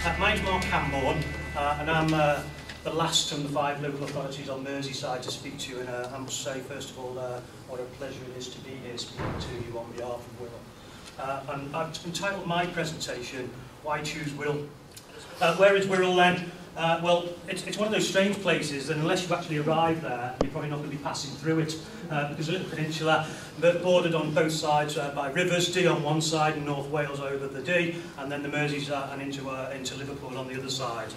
My name's Mark Camborne, and I'm the last from the 5 local authorities on Merseyside to speak to you, and I must say, first of all, what a pleasure it is to be here speaking to you on behalf of Wirral. And I've entitled my presentation, Why Choose Wirral? Where is Wirral then? Well, it's one of those strange places, and unless you've actually arrived there, you're probably not going to be passing through it, because a little peninsula, but bordered on both sides by rivers, Dee on one side and North Wales over the Dee, and then the Merseyside and into Liverpool on the other side.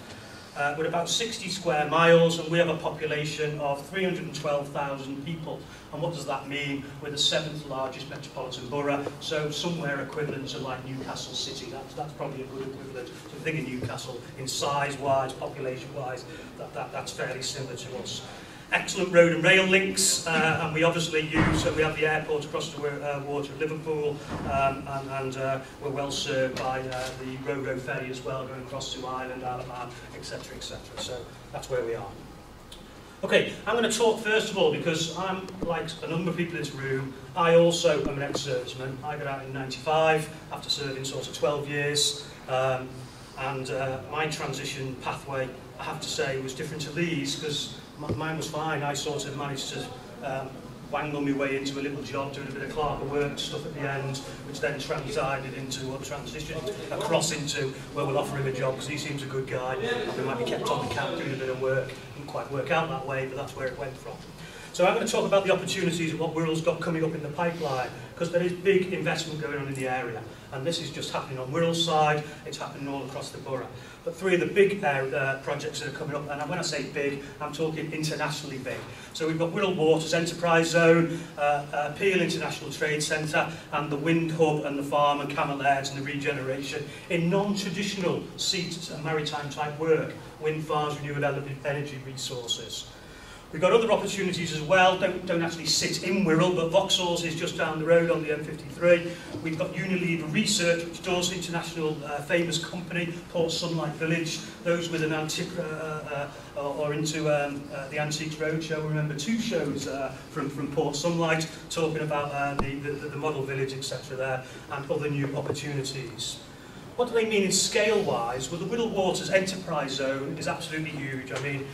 We're about 60 square miles, and we have a population of 312,000 people. And what does that mean? We're the 7th largest metropolitan borough, so somewhere equivalent to like Newcastle City. That's probably a good equivalent. So if you think of Newcastle in size-wise, population-wise, that's fairly similar to us. Excellent road and rail links, and we obviously use, we have the airport across the water at Liverpool, and we're well served by the Ro-Ro ferry as well, going across to Ireland, Isle of Man, etc., etc. So that's where we are. Okay, I'm going to talk first of all because I'm, like a number of people in this room, I also am an ex-serviceman. I got out in '95 after serving sort of 12 years, and my transition pathway, I have to say, was different to Lee's because mine was fine. I sort of managed to wangle my way into a little job, doing a bit of clerk of work stuff at the end, which then transited into, or transitioned across into, well, we'll offer him a job because he seems a good guy. We might be kept on the camp doing a bit of work. Didn't quite work out that way, but that's where it went from. So I'm going to talk about the opportunities and what Wirral's got coming up in the pipeline, because there is big investment going on in the area. And this is just happening on Wirral's side, it's happening all across the borough. But 3 of the big projects that are coming up, and when I say big, I'm talking internationally big. So we've got Wirral Waters Enterprise Zone, Peel International Trade Centre, and the Wind Hub and the farm and Camel Airs and the regeneration in non-traditional sea and maritime type work, wind farms, renewable energy resources. We've got other opportunities as well, don't actually sit in Wirral, but Vauxhall's is just down the road on the M53. We've got Unilever Research, which does international famous company, Port Sunlight Village, those with an antique, or into the Antiques Roadshow. We remember 2 shows from Port Sunlight, talking about the model village, etc. there, and other new opportunities. What do they mean in scale-wise? Well, the Wirral Waters Enterprise Zone is absolutely huge. I mean,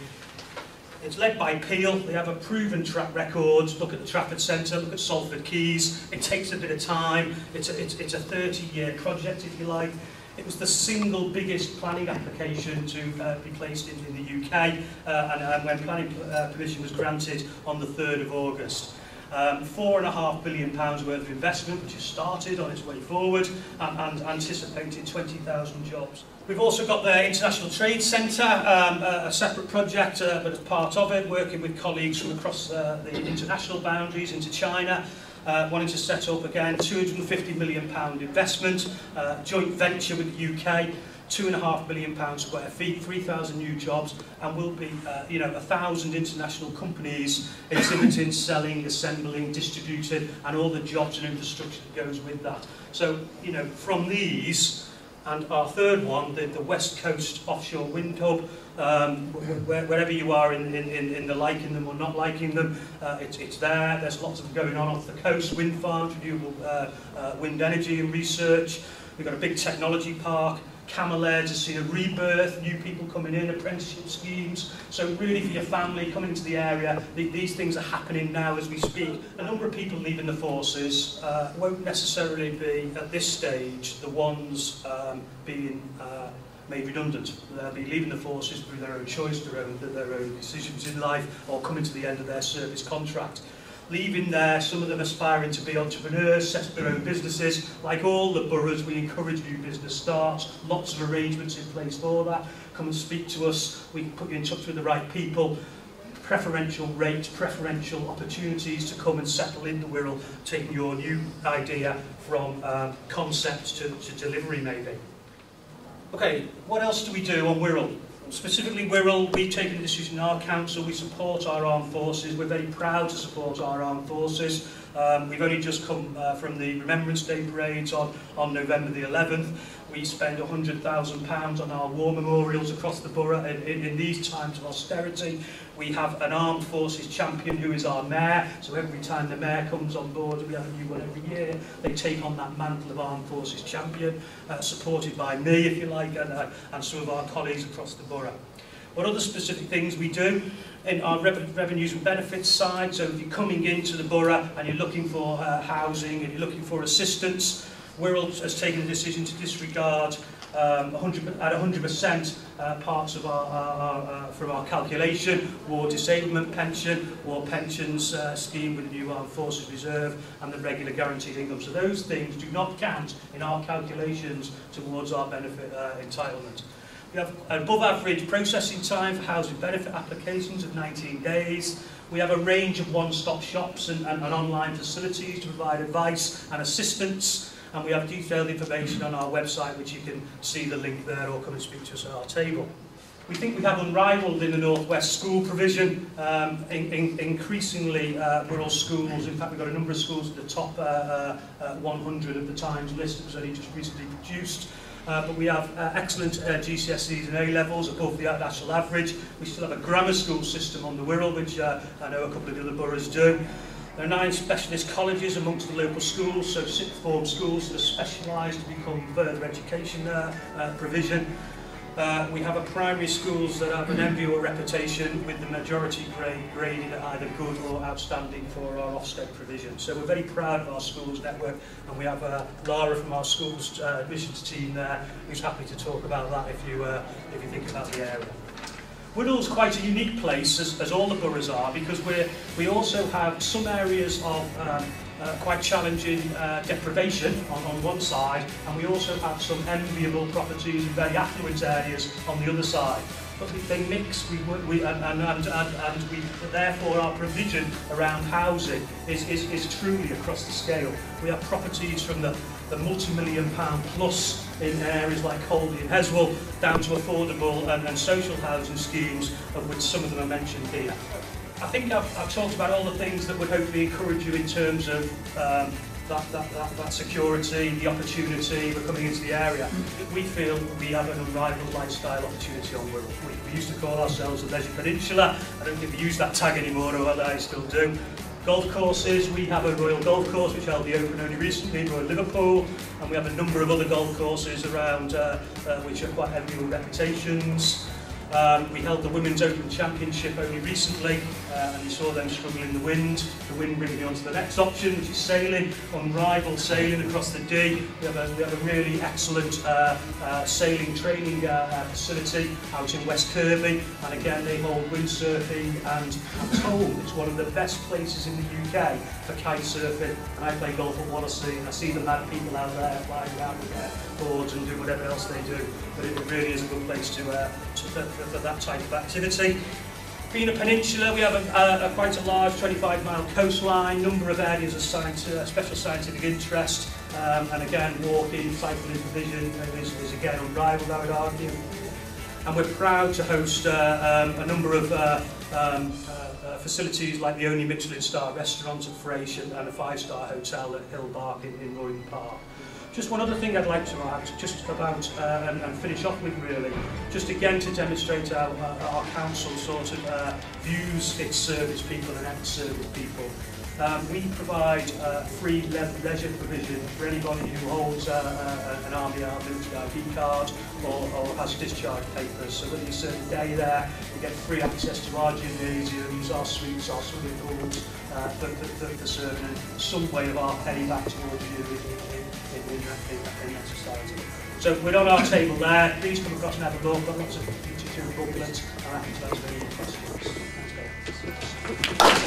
it's led by Peel. They have a proven track record. Look at the Trafford Centre, look at Salford Quays. It takes a bit of time. It's a 30-year project, if you like. It was the single biggest planning application to be placed in the UK, and when planning permission was granted on the 3rd of August. £4.5 billion worth of investment, which has started on its way forward, and anticipated 20,000 jobs. We've also got the International Trade Centre, a separate project, but as part of it, working with colleagues from across the international boundaries into China, wanting to set up again £250 million investment, joint venture with the UK, £2.5 billion square feet, 3,000 new jobs, and will be, 1,000 international companies exhibiting, selling, assembling, distributing, and all the jobs and infrastructure that goes with that. So, from these, and our third one, the West Coast Offshore Wind Hub, wherever you are in the liking them or not liking them, it's there. There's lots of them going on off the coast, wind farms, renewable wind energy and research. We've got a big technology park. Camel Airs has seen a rebirth, new people coming in, apprenticeship schemes. So really for your family coming into the area, these things are happening now as we speak. A number of people leaving the forces won't necessarily be, at this stage, the ones being made redundant. They'll be leaving the forces through their own choice, their own decisions in life, or coming to the end of their service contract. Leaving there, some of them aspiring to be entrepreneurs, set up their own businesses. Like all the boroughs, we encourage new business starts, lots of arrangements in place for that. Come and speak to us, we can put you in touch with the right people. Preferential rates, preferential opportunities to come and settle into Wirral, taking your new idea from concept to delivery maybe. Okay, what else do we do on Wirral? Specifically Wirral, we've taken a decision in our council, we support our armed forces, we're very proud to support our armed forces. We've only just come from the Remembrance Day parades on November the 11th. We spend £100,000 on our war memorials across the borough in these times of austerity. We have an armed forces champion who is our mayor, so every time the mayor comes on board, we have a new one every year, they take on that mantle of armed forces champion, supported by me, if you like, and some of our colleagues across the borough. What other specific things we do in our revenues and benefits side? So if you're coming into the borough and you're looking for housing and you're looking for assistance, Wirral has taken a decision to disregard 100% parts of from our calculation: war disablement pension, war pensions scheme with the new Armed Forces Reserve, and the regular guaranteed income. So those things do not count in our calculations towards our benefit entitlement. We have above average processing time for housing benefit applications of 19 days. We have a range of one-stop shops and online facilities to provide advice and assistance. And we have detailed information on our website, which you can see the link there, or come and speak to us at our table. We think we have unrivaled in the North West school provision. Increasingly, Wirral schools, in fact we've got a number of schools at the top 100 of the Times list that was only just recently produced. But we have excellent GCSEs and A-levels above the national average. We still have a grammar school system on the Wirral, which I know a couple of the other boroughs do. There are 9 specialist colleges amongst the local schools, so sixth form schools that are specialised to become further education provision. We have a primary schools that have an enviable reputation, with the majority graded at either good or outstanding for our Ofsted provision. So we're very proud of our schools network, and we have Lara from our schools admissions team there, who's happy to talk about that if you think about the area. Wirral's quite a unique place, as all the boroughs are, because we also have some areas of quite challenging deprivation on one side, and we also have some enviable properties in very affluent areas on the other side. But they mix, and therefore our provision around housing is truly across the scale. We have properties from the multi-million-pound plus in areas like Colby and Heswell, down to affordable and social housing schemes, of which some of them are mentioned here. I think I've talked about all the things that would hopefully encourage you in terms of that security, the opportunity, we're coming into the area. We feel we have an unrivaled lifestyle opportunity on Wirral. We used to call ourselves the Leisure Peninsula. I don't think we use that tag anymore, or I still do. Golf courses, we have a Royal Golf Course which held the Open only recently, Royal Liverpool, and we have a number of other golf courses around which are quite enviable reputations. We held the Women's Open Championship only recently, and you saw them struggle in the wind. The wind bringing me on to the next option, which is sailing, unrivaled sailing across the Dee. We have a really excellent sailing training facility out in West Kirby, and again they hold windsurfing, and I'm told it's one of the best places in the UK for kite surfing. And I play golf at Wallasey, and I see the mad people out there flying around with their boards and do whatever else they do, but it really is a good place for that type of activity. Being a peninsula, we have quite a large 25-mile coastline, number of areas of special scientific interest, and again, walking, cycling provision is again unrivaled, I would argue. And we're proud to host a number of facilities like the only Michelin-star restaurant at Fraish and a 5-star hotel at Hill Bark in Royden Park. Just one other thing I'd like to add, just about, and finish off with really, just again to demonstrate how our council sort of views its service people and ex-service people. We provide free leisure provision for anybody who holds an Army military ID card or has discharge papers. So whether you serve a day there, you get free access to our gymnasiums, our suites, our swimming pools for serving, and some way of our penny back towards you in that society. So we're on our table there. Please come across and have a look. We've got lots of literature and booklets, and I'm happy to answer any questions. Thanks, guys.